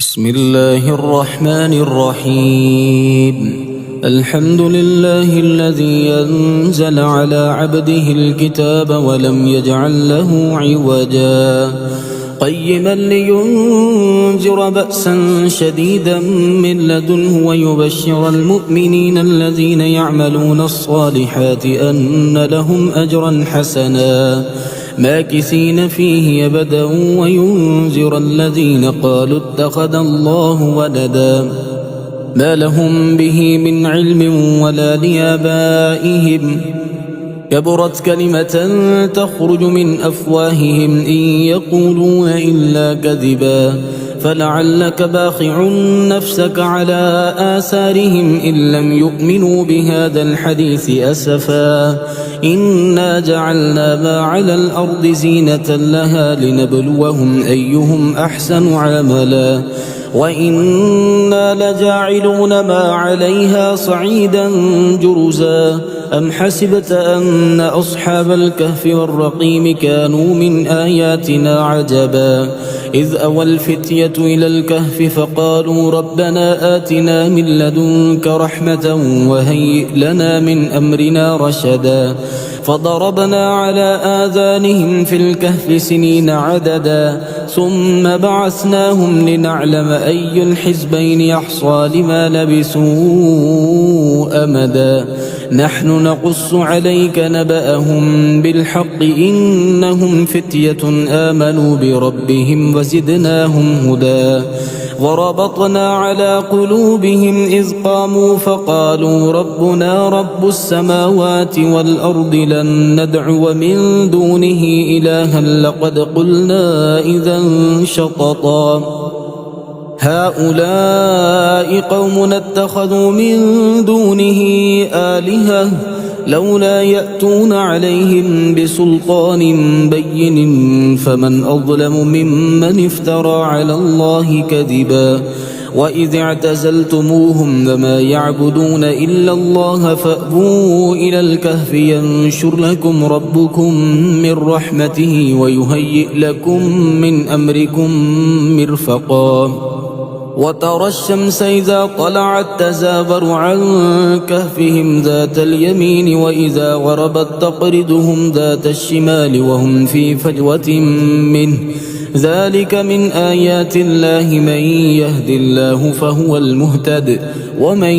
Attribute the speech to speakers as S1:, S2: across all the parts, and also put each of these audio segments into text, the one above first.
S1: بسم الله الرحمن الرحيم. الحمد لله الذي أنزل على عبده الكتاب ولم يجعل له عوجا قيما لينذر بأسا شديدا من لدنه ويبشر المؤمنين الذين يعملون الصالحات أن لهم أجرا حسنا ماكثين فيه أبدا وينذر الذين قالوا اتخذ الله ولدا ما لهم به من علم ولا لآبائهم كبرت كلمة تخرج من أفواههم إن يقولون إلا كذبا فلعلك باخع نفسك على آثارهم إن لم يؤمنوا بهذا الحديث أسفا إنا جعلنا ما على الأرض زينة لها لنبلوهم أيهم أحسن عملا وإنا لجاعلون ما عليها صعيدا جرزا أم حسبت أن أصحاب الكهف والرقيم كانوا من آياتنا عجبا إذ أوى الفتية إلى الكهف فقالوا ربنا آتنا من لدنك رحمة وهيئ لنا من أمرنا رشدا فضربنا على آذانهم في الكهف سنين عددا ثم بعثناهم لنعلم أي الحزبين يحصى لما لبثوا أمدا نحن نقص عليك نبأهم بالحق إنهم فتية آمنوا بربهم وزدناهم هدى وربطنا على قلوبهم إذ قاموا فقالوا ربنا رب السماوات والأرض لن ندعو من دونه إلها لقد قلنا إذا شططا هؤلاء قوم اتخذوا من دونه آلهة لولا يأتون عليهم بسلطان بين فمن أظلم ممن افترى على الله كذبا وإذ اعتزلتموهم وما يعبدون إلا الله فأووا إلى الكهف ينشر لكم ربكم من رحمته ويهيئ لكم من أمركم مرفقا وترى الشمس إذا طلعت تزاور عن كهفهم ذات اليمين وإذا غربت تقرضهم ذات الشمال وهم في فجوة منه ذلك من آيات الله من يهد الله فهو المهتد ومن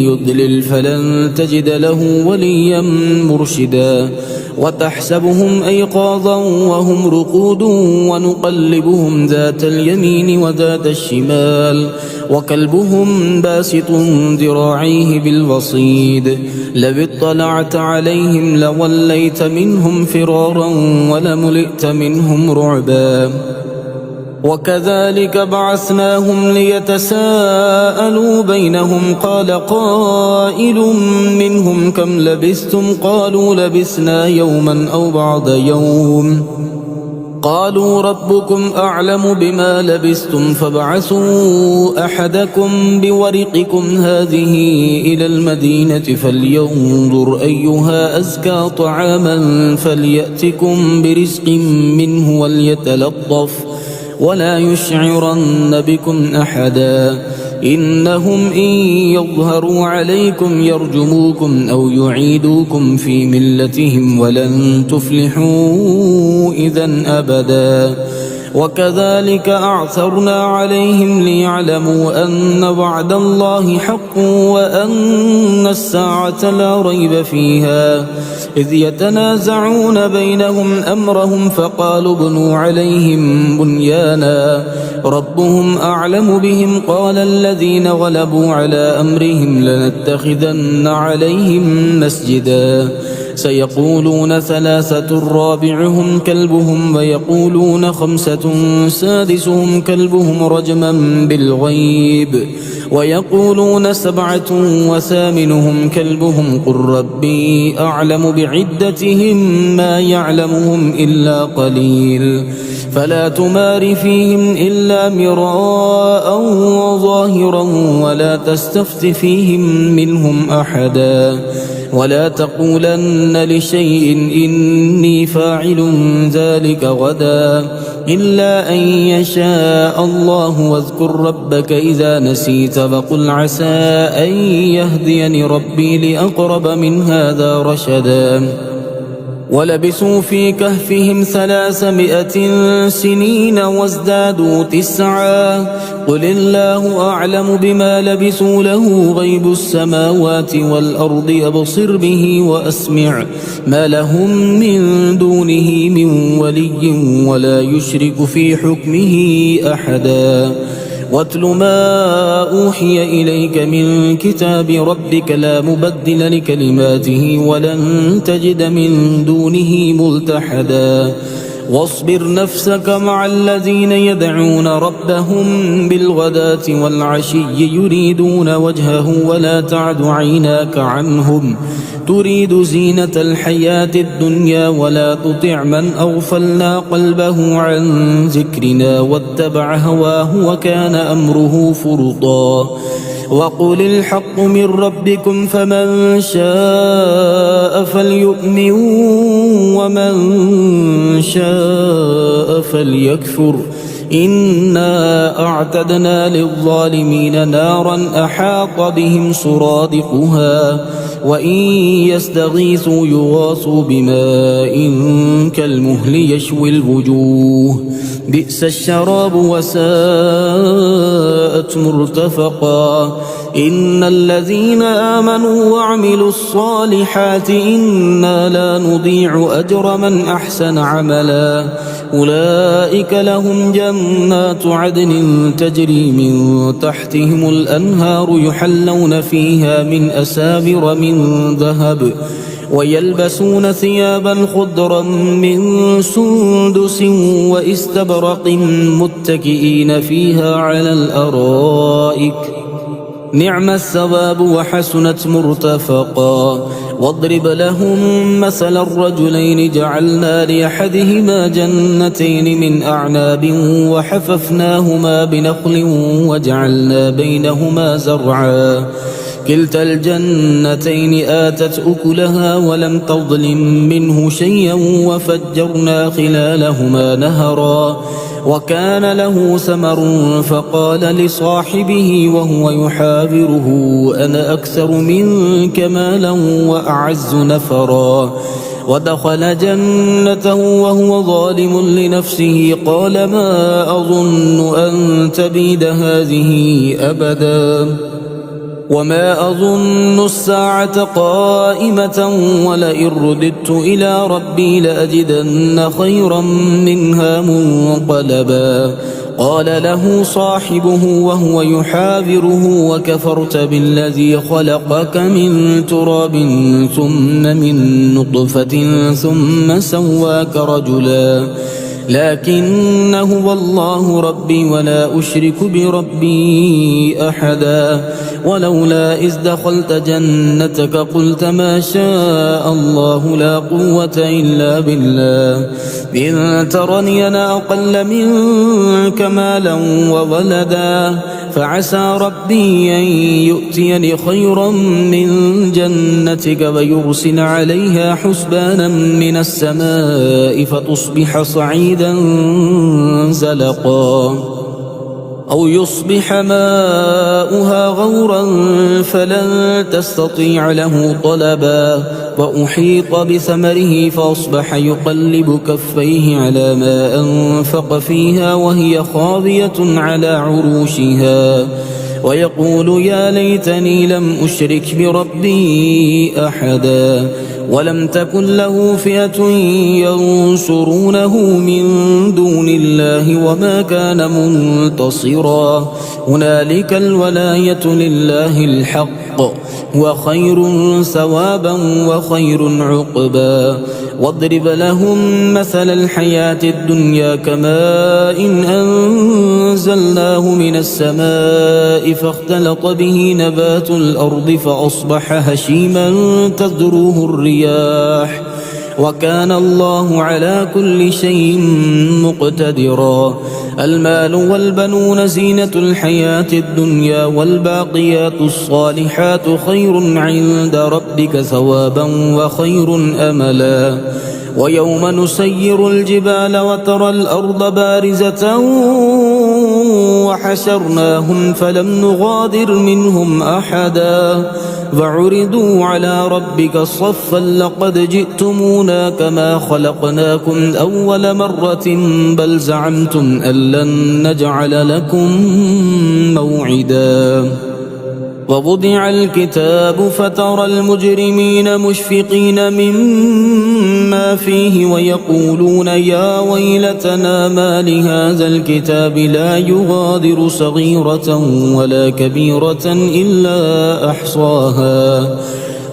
S1: يضلل فلن تجد له وليا مرشدا وتحسبهم أيقاظا وهم رقود ونقلبهم ذات اليمين وذات الشمال وكلبهم باسط ذراعيه بالوصيد لو اطلعت عليهم لوليت منهم فرارا ولملئت منهم رعبا وكذلك بعثناهم ليتساءلوا بينهم قال قائل منهم كم لبثتم قالوا لبثنا يوما أو بعض يوم قالوا ربكم أعلم بما لبثتم فابعثوا أحدكم بورقكم هذه إلى المدينة فلينظر أيها أزكى طعاما فليأتكم برزق منه وليتلطف ولا يشعرن بكم أحدا إنهم إن يظهروا عليكم يرجموكم أو يعيدوكم في ملتهم ولن تفلحوا إذا أبدا وكذلك أعثرنا عليهم ليعلموا أن وعد الله حق وأن الساعة لا ريب فيها إذ يتنازعون بينهم أمرهم فقالوا ابنوا عليهم بنيانا ربهم أعلم بهم قال الذين غلبوا على أمرهم لنتخذن عليهم مسجدا سيقولون ثلاثة رابعهم كلبهم ويقولون خمسة سادسهم كلبهم رجما بالغيب ويقولون سبعة وثامنهم كلبهم قل ربي أعلم بعدتهم ما يعلمهم إلا قليل فلا تمار فيهم إلا مراء ظاهرا ولا تستفت فيهم منهم أحدا ولا تقولن لشيء إني فاعل ذلك غدا إلا أن يشاء الله. واذكر ربك إذا نسيت فقل عسى أن يهديني ربي لأقرب من هذا رشدا. ولبثوا في كهفهم 300 سنين وازدادوا 9. قل الله أعلم بما لبثوا له غيب السماوات والأرض أبصر به وأسمع ما لهم من دونه من ولي ولا يشرك في حكمه أحدا. واتل ما أوحي إليك من كتاب ربك لا مبدل لكلماته ولن تجد من دونه ملتحدا. واصبر نفسك مع الذين يدعون ربهم بالغداة والعشي يريدون وجهه ولا تعد عيناك عنهم تريد زينة الحياة الدنيا ولا تطع من أغفلنا قلبه عن ذكرنا واتبع هواه وكان أمره فرطا. وقل الحق من ربكم فمن شاء فليؤمن ومن شاء فليكفر. إنا أعتدنا للظالمين نارا أحاط بهم سرادقها وإن يستغيثوا يغاثوا بماء كالمهل يشوي الوجوه بئس الشراب وساءت مرتفقا. إن الذين آمنوا وعملوا الصالحات إنا لا نضيع أجر من أحسن عملا. أولئك لهم جنات عدن تجري من تحتهم الأنهار يحلون فيها من أساور من ذهب ويلبسون ثيابا خضرا من سندس واستبرق متكئين فيها على الأرائك نعم الثواب وحسنت مرتفقا. واضرب لهم مثل الرجلين جعلنا لأحدهما جنتين من أعناب وحففناهما بنخل وجعلنا بينهما زرعا كلتا الجنتين آتت أكلها ولم تظلم منه شيئا وفجرنا خلالهما نهرا وكان له ثمر فقال لصاحبه وهو يحاوره أنا أكثر منك مالا وأعز نفرا. ودخل جنته وهو ظالم لنفسه قال ما أظن أن تبيد هذه أبدا وما أظن الساعة قائمة ولئن رددت إلى ربي لأجدن خيرا منها منقلبا. قال له صاحبه وهو يحاوره وكفرت بالذي خلقك من تراب ثم من نطفة ثم سواك رجلا لكن هو الله ربي ولا أشرك بربي أحدا. ولولا إذ دخلت جنتك قلت ما شاء الله لا قوة إلا بالله إن ترني أنا أقل منك مالا وولدا فعسى ربي أن يؤتيني خيرا من جنتك ويرسل عليها حسبانا من السماء فتصبح صعيدا زلقا أو يصبح ماؤها غورا فلن تستطيع له طلبا. وأحيط بثمره فأصبح يقلب كفيه على ما أنفق فيها وهي خاوية على عروشها ويقول يا ليتني لم أشرك بربي أحدا. ولم تكن له فئة ينصرونه من دون الله وما كان منتصرا. هنالك الولاية لله الحق وخير ثوابا وخير عقبا. واضرب لهم مثل الحياة الدنيا كماء إن أنزلناه من السماء فاختلط به نبات الأرض فأصبح هشيما تذروه الرياح وكان الله على كل شيء مقتدرا. المال والبنون زينة الحياة الدنيا والباقيات الصالحات خير عند ربك ثوابا وخير أملا. ويوم نسير الجبال وترى الأرض بارزة وحشرناهم فلم نغادر منهم أحدا فعرضوا على ربك صفا لقد جئتمونا كما خلقناكم أول مرة بل زعمتم أن لن نجعل لكم موعدا ووضع الكتاب فترى المجرمين مشفقين مما فيه ويقولون يا ويلتنا ما لهذا الكتاب لا يغادر صغيرة ولا كبيرة إلا أحصاها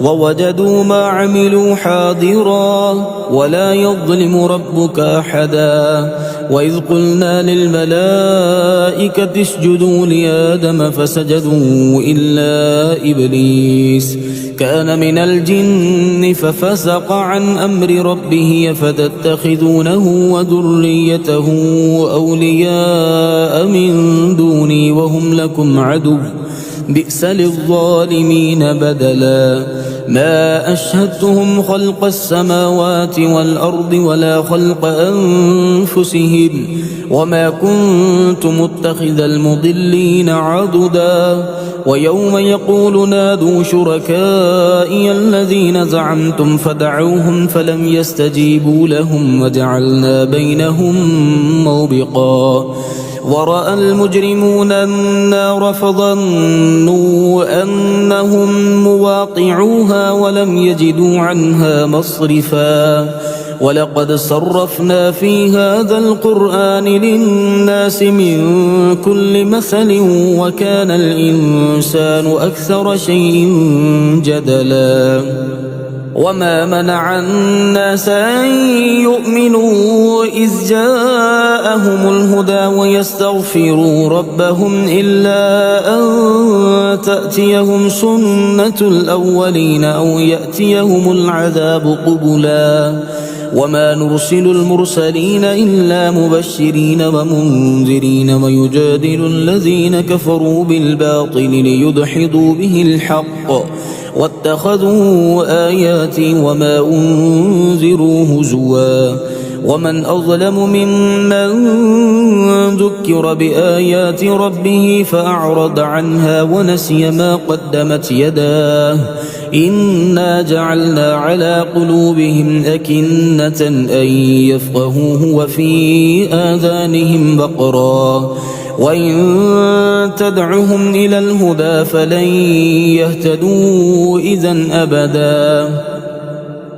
S1: ووجدوا ما عملوا حاضرا ولا يظلم ربك أحدا وإذ قلنا للملائكة اسجدوا لآدم فسجدوا إلا إبليس كان من الجن ففسق عن أمر ربه أفتتخذونه وذريته أولياء من دوني وهم لكم عدو بئس للظالمين بدلا ما أشهدتهم خلق السماوات والأرض ولا خلق أنفسهم وما كنت متخذ المضلين عضدا ويوم يقول نادوا شركائي الذين زعمتم فدعوهم فلم يستجيبوا لهم وجعلنا بينهم موبقا ورأى المجرمون النار فظنوا أنهم مواقعوها ولم يجدوا عنها مصرفا ولقد صرفنا في هذا القرآن للناس من كل مثل وكان الإنسان أكثر شيء جدلا وما منع الناس أن يؤمنوا إذ جاءهم الهدى ويستغفروا ربهم إلا أن تأتيهم سنة الأولين أو يأتيهم العذاب قبلا وما نرسل المرسلين إلا مبشرين ومنذرين ويجادل الذين كفروا بالباطل ليدحضوا به الحق واتخذوا آياتي وما أنذروا هزوا ومن أظلم ممن ذكر بآيات ربه فأعرض عنها ونسي ما قدمت يداه إنا جعلنا على قلوبهم أكنة أن يفقهوه وفي آذانهم وقرا وإن تدعهم إلى الهدى فلن يهتدوا إذن أبدا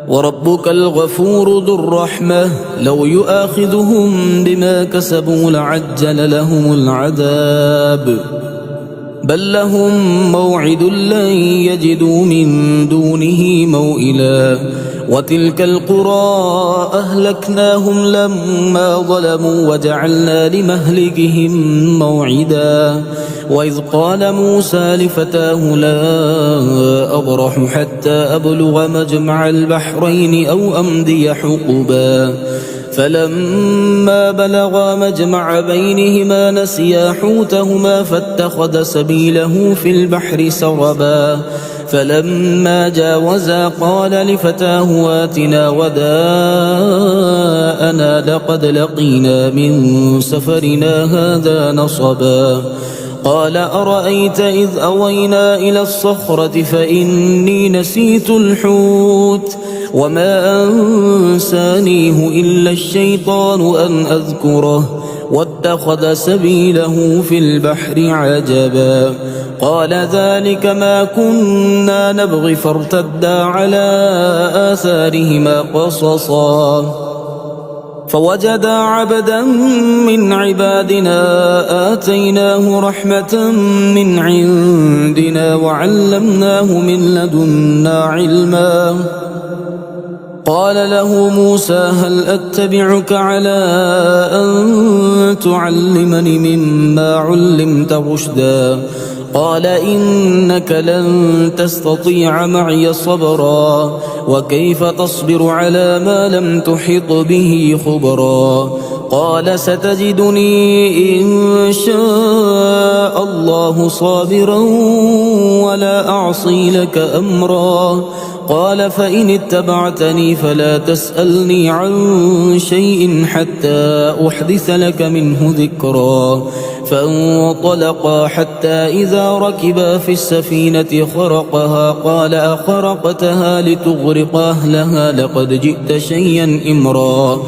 S1: وربك الغفور ذو الرحمة لو يؤاخذهم بما كسبوا لعجل لهم العذاب بل لهم موعد لن يجدوا من دونه موئلا وتلك القرى أهلكناهم لما ظلموا وجعلنا لمهلكهم موعدا وإذ قال موسى لفتاه لا أبرح حتى أبلغ مجمع البحرين أو أمضي حقبا فلما بلغا مجمع بينهما نسيا حوتهما فاتخذ سبيله في البحر سربا فلما جاوزا قال لفتاه آتنا غداءنا لقد لقينا من سفرنا هذا نصبا قال أرأيت إذ أوينا إلى الصخرة فإني نسيت الحوت وما أنسانيه إلا الشيطان أن أذكره واتخذ سبيله في البحر عجبا قال ذلك ما كنا نبغي فارتدا على آثارهما قصصا فوجدا عبدا من عبادنا آتيناه رحمة من عندنا وعلمناه من لدنا علما قال له موسى هل أتبعك على أن تعلمني مما علمت رشدا قال إنك لن تستطيع معي صبرا وكيف تصبر على ما لم تحط به خبرا قال ستجدني إن شاء الله صابرا ولا أعصي لك أمرا قال فإن اتبعتني فلا تسألني عن شيء حتى أحدث لك منه ذكرا. فانطلقا حتى إذا ركبا في السفينة خرقها قال أخرقتها لتغرق أهلها لقد جئت شيئا إمرا.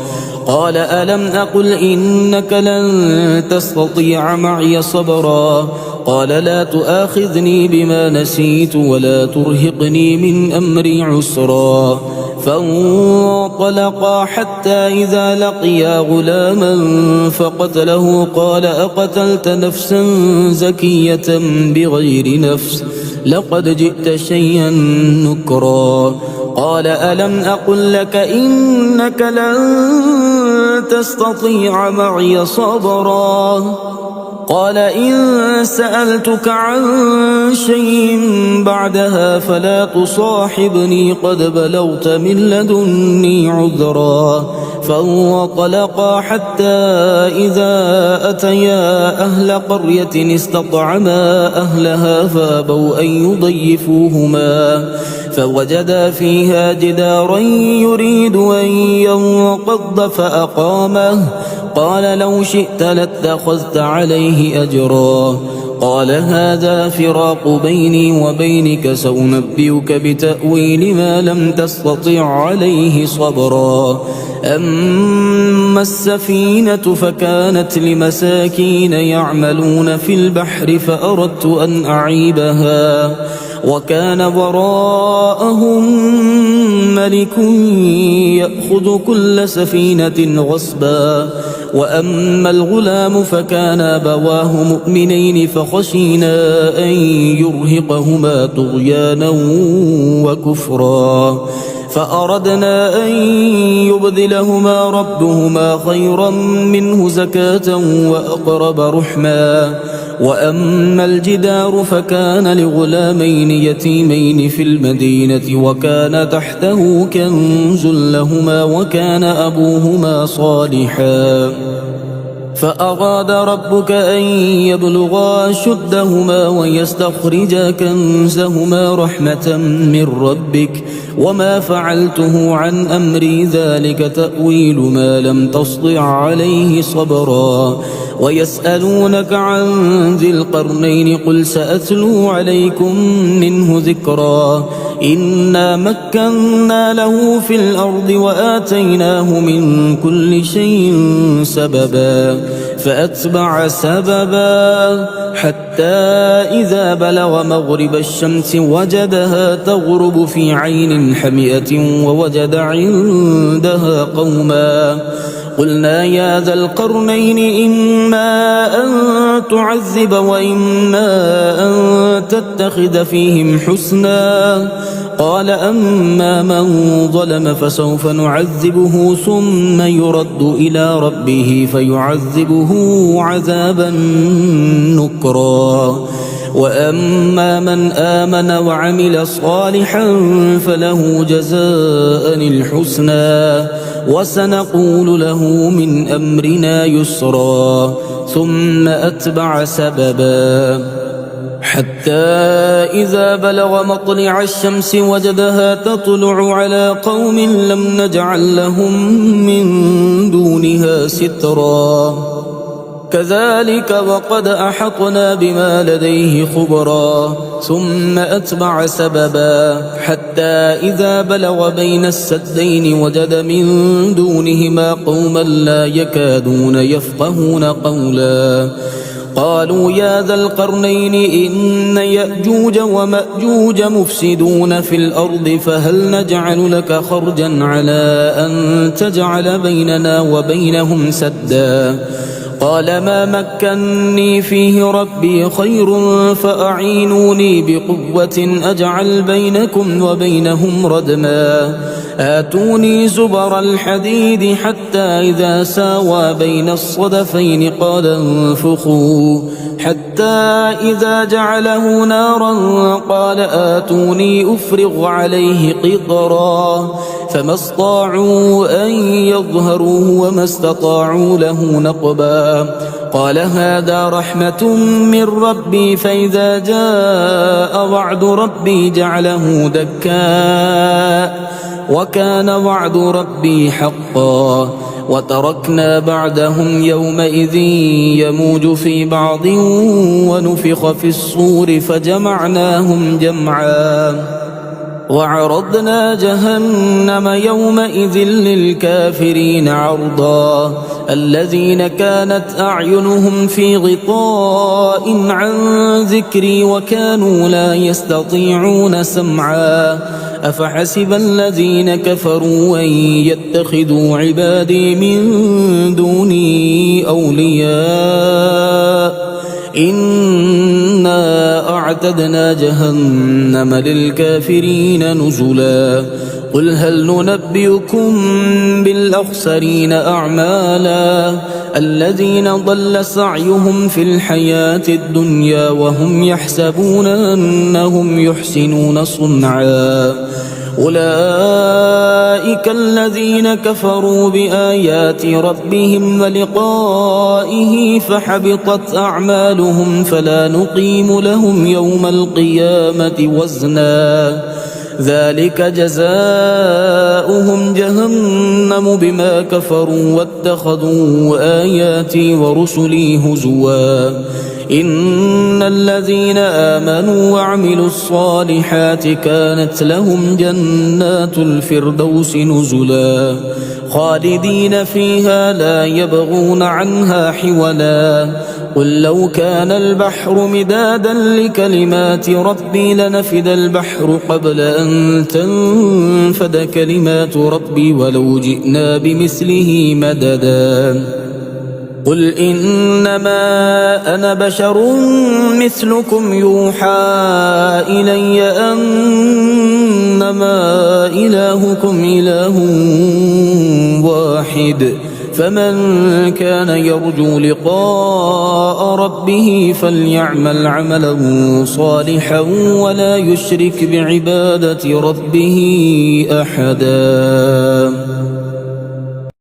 S1: قال ألم أقل إنك لن تستطيع معي صبرا. قال لا تؤاخذني بما نسيت ولا ترهقني من أمري عسرا. فانطلقا حتى إذا لقيا غلاما فقتله قال أقتلت نفسا زكية بغير نفس لقد جئت شيئا نكرا. قال ألم أقل لك إنك لن تستطيع معي صبرا. قال إن سألتك عن شيء بعدها فلا تصاحبني قد بلغت من لدني عذرا. فانطلقا حتى إذا أتيا أهل قرية استطعما أهلها فأبوا أن يضيفوهما فوجدا فيها جدارا يريد أن ينقض فأقامه. قال لو شئت لاتخذت عليه أجرا. قال هذا فراق بيني وبينك سأنبئك بتأويل ما لم تستطع عليه صبرا. أما السفينة فكانت لمساكين يعملون في البحر فأردت أن أعيبها وكان وراءهم ملك يأخذ كل سفينة غصبا. وأما الغلام فكان أبواه مؤمنين فخشينا أن يرهقهما طغيانا وكفرا فأردنا أن يبدلهما ربهما خيرا منه زكاة وأقرب رحما. وأما الجدار فكان لغلامين يتيمين في المدينة وكان تحته كنز لهما وكان أبوهما صالحا فأراد ربك أن يبلغا أشدهما ويستخرجا كنزهما رحمة من ربك وما فعلته عن أمري ذلك تأويل ما لم تسطع عليه صبرا. ويسألونك عن ذي القرنين قل سأتلو عليكم منه ذكرا. إنا مكنا له في الأرض وآتيناه من كل شيء سببا فأتبع سببا حتى إذا بلغ مغرب الشمس وجدها تغرب في عين حمئة ووجد عندها قوما قلنا يا ذا القرنين إما أن تعذب وإما أن تتخذ فيهم حسنا. قال أما من ظلم فسوف نعذبه ثم يرد إلى ربه فيعذبه عذابا نكرا. وأما من آمن وعمل صالحا فله جزاء الحسنى وسنقول له من أمرنا يسرا. ثم أتبع سببا حتى إذا بلغ مطلع الشمس وجدها تطلع على قوم لم نجعل لهم من دونها سترا. كذلك وقد أحطنا بما لديه خبرا. ثم أتبع سببا حتى إذا بلغ بين السدين وجد من دونهما قوما لا يكادون يفقهون قولا. قالوا يا ذا القرنين إن يأجوج ومأجوج مفسدون في الأرض فهل نجعل لك خرجا على أن تجعل بيننا وبينهم سدا. قال ما مكني فيه ربي خير فأعينوني بقوة أجعل بينكم وبينهم ردما. آتوني زبر الحديد حتى إذا ساوى بين الصدفين قال انفخوا حتى إذا جعله نارا قال آتوني أفرغ عليه قطرا. فما استطاعوا أن يظهروه وما استطاعوا له نقبا. قال هذا رحمة من ربي فإذا جاء وعد ربي جعله دكاء وكان وعد ربي حقا وتركنا بعدهم يومئذ يموج في بعض ونفخ في الصور فجمعناهم جمعا وعرضنا جهنم يومئذ للكافرين عرضا الذين كانت أعينهم في غطاء عن ذكري وكانوا لا يستطيعون سمعا أفحسب الذين كفروا أن يتخذوا عبادي من دوني أولياء إنا أعتدنا جهنم للكافرين نزلا قل هل ننبئكم بالأخسرين أعمالا الذين ضل سعيهم في الحياة الدنيا وهم يحسبون أنهم يحسنون صنعا أولئك الذين كفروا بآيات ربهم ولقائه فحبطت أعمالهم فلا نقيم لهم يوم القيامة وزنا ذلك جزاؤهم جهنم بما كفروا واتخذوا آياتي ورسلي هزوا إن الذين آمنوا وعملوا الصالحات كانت لهم جنات الفردوس نزلا خالدين فيها لا يبغون عنها حولا قل لو كان البحر مدادا لكلمات ربي لنفد البحر قبل أن تنفد كلمات ربي ولو جئنا بمثله مددا قل إنما أنا بشر مثلكم يوحى إلي أنما إلهكم إله واحد فمن كان يرجو لقاء ربه فليعمل عملا صالحا ولا يشرك بعبادة ربه أحدا